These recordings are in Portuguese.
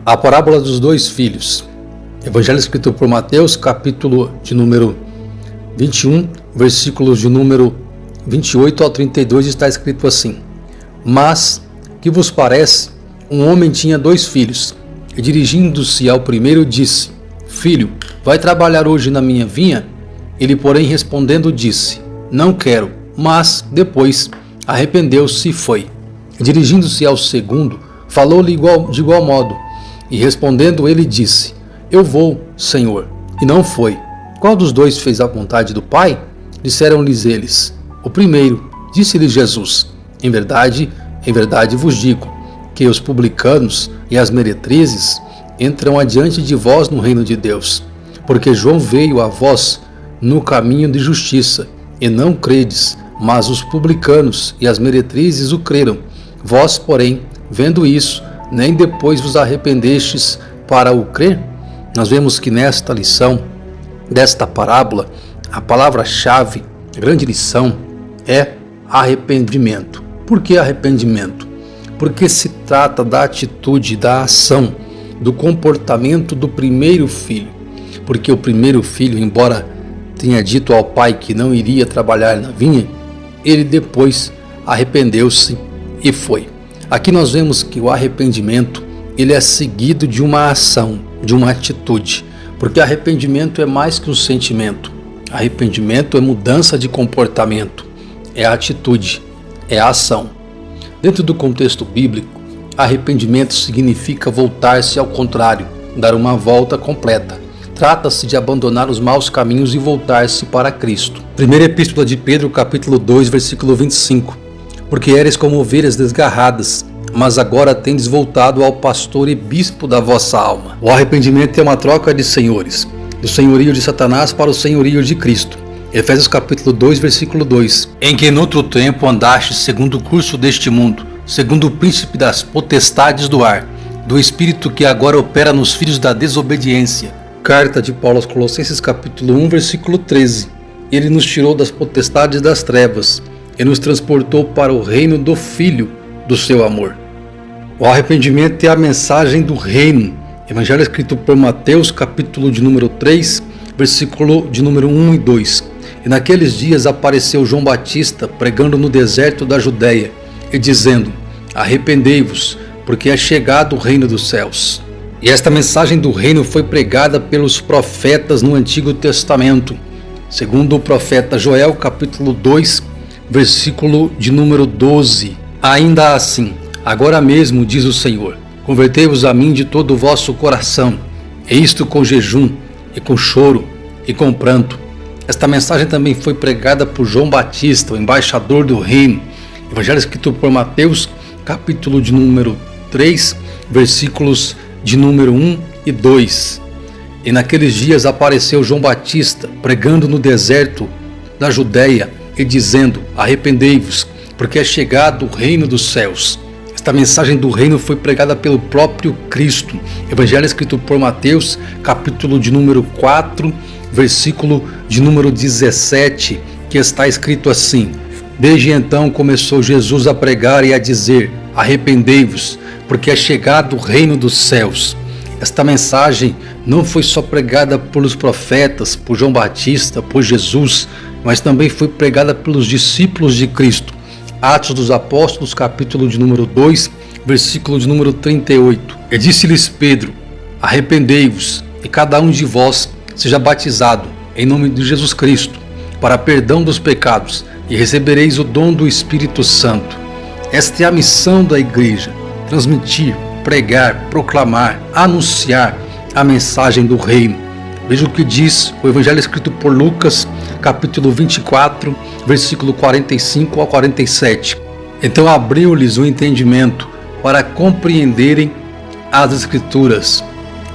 A parábola dos dois filhos. Evangelho escrito por Mateus, capítulo de número 21, versículos de número 28 ao 32, está escrito assim: Mas, que vos parece? Um homem tinha dois filhos, e dirigindo-se ao primeiro disse: Filho, vai trabalhar hoje na minha vinha? Ele, porém, respondendo, disse: Não quero. Mas, depois, arrependeu-se e foi. E dirigindo-se ao segundo, falou-lhe de igual modo. E respondendo ele disse: Eu vou, Senhor. E não foi. Qual dos dois fez a vontade do Pai? Disseram-lhes eles: O primeiro. Disse-lhe Jesus: em verdade vos digo, que os publicanos e as meretrizes entram adiante de vós no reino de Deus. Porque João veio a vós no caminho de justiça, e não credes, mas os publicanos e as meretrizes o creram. Vós, porém, vendo isso, nem depois vos arrependestes para o crer? Nós vemos que nesta lição, desta parábola, a palavra-chave, a grande lição, é arrependimento. Por que arrependimento? Porque se trata da atitude, da ação, do comportamento do primeiro filho. Porque o primeiro filho, embora tenha dito ao pai que não iria trabalhar na vinha, ele depois arrependeu-se e foi. Aqui nós vemos que o arrependimento, ele é seguido de uma ação, de uma atitude, porque arrependimento é mais que um sentimento. Arrependimento é mudança de comportamento, é atitude, é ação. Dentro do contexto bíblico, arrependimento significa voltar-se ao contrário, dar uma volta completa. Trata-se de abandonar os maus caminhos e voltar-se para Cristo. Primeira Epístola de Pedro, capítulo 2, versículo 25. Porque eres como ovelhas desgarradas, mas agora tendes voltado ao pastor e bispo da vossa alma. O arrependimento é uma troca de senhores, do senhorio de Satanás para o senhorio de Cristo. Efésios capítulo 2, versículo 2. Em que noutro tempo andastes segundo o curso deste mundo, segundo o príncipe das potestades do ar, do espírito que agora opera nos filhos da desobediência. Carta de Paulo aos Colossenses capítulo 1, versículo 13. Ele nos tirou das potestades das trevas e nos transportou para o reino do Filho do seu amor. O arrependimento é a mensagem do reino. Evangelho escrito por Mateus, capítulo de número 3, versículo de número 1 e 2. E naqueles dias apareceu João Batista pregando no deserto da Judéia e dizendo: Arrependei-vos, porque é chegado o reino dos céus. E esta mensagem do reino foi pregada pelos profetas no Antigo Testamento. Segundo o profeta Joel, capítulo 2, versículo de número 12. Ainda assim, agora mesmo, diz o Senhor, convertei-vos a mim de todo o vosso coração, e isto com jejum, e com choro, e com pranto. Esta mensagem também foi pregada por João Batista, o embaixador do reino. Evangelho escrito por Mateus, capítulo de número 3, versículos de número 1 e 2. E naqueles dias apareceu João Batista, pregando no deserto da Judéia, e dizendo: Arrependei-vos, porque é chegado o reino dos céus. Esta mensagem do reino foi pregada pelo próprio Cristo. Evangelho escrito por Mateus, capítulo de número 4, versículo de número 17, que está escrito assim: Desde então começou Jesus a pregar e a dizer: Arrependei-vos, porque é chegado o reino dos céus. Esta mensagem não foi só pregada pelos profetas, por João Batista, por Jesus, mas também foi pregada pelos discípulos de Cristo. Atos dos Apóstolos, capítulo de número 2, versículo de número 38. E disse-lhes Pedro: Arrependei-vos, e cada um de vós seja batizado, em nome de Jesus Cristo, para perdão dos pecados, e recebereis o dom do Espírito Santo. Esta é a missão da igreja: transmitir, pregar, proclamar, anunciar a mensagem do reino. Veja o que diz o Evangelho escrito por Lucas, capítulo 24, versículo 45 ao 47. Então abriu-lhes o entendimento para compreenderem as Escrituras.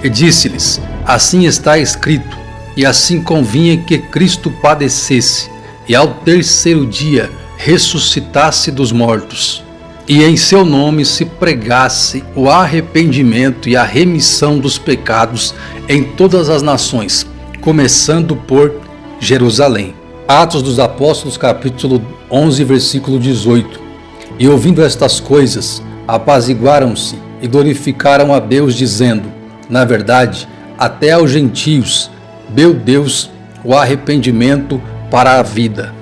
E disse-lhes: Assim está escrito, e assim convinha que Cristo padecesse, e ao terceiro dia ressuscitasse dos mortos, e em seu nome se pregasse o arrependimento e a remissão dos pecados em todas as nações, começando por Jerusalém. Atos dos Apóstolos, capítulo 11, versículo 18. E ouvindo estas coisas, apaziguaram-se e glorificaram a Deus, dizendo: na verdade, até aos gentios deu Deus o arrependimento para a vida.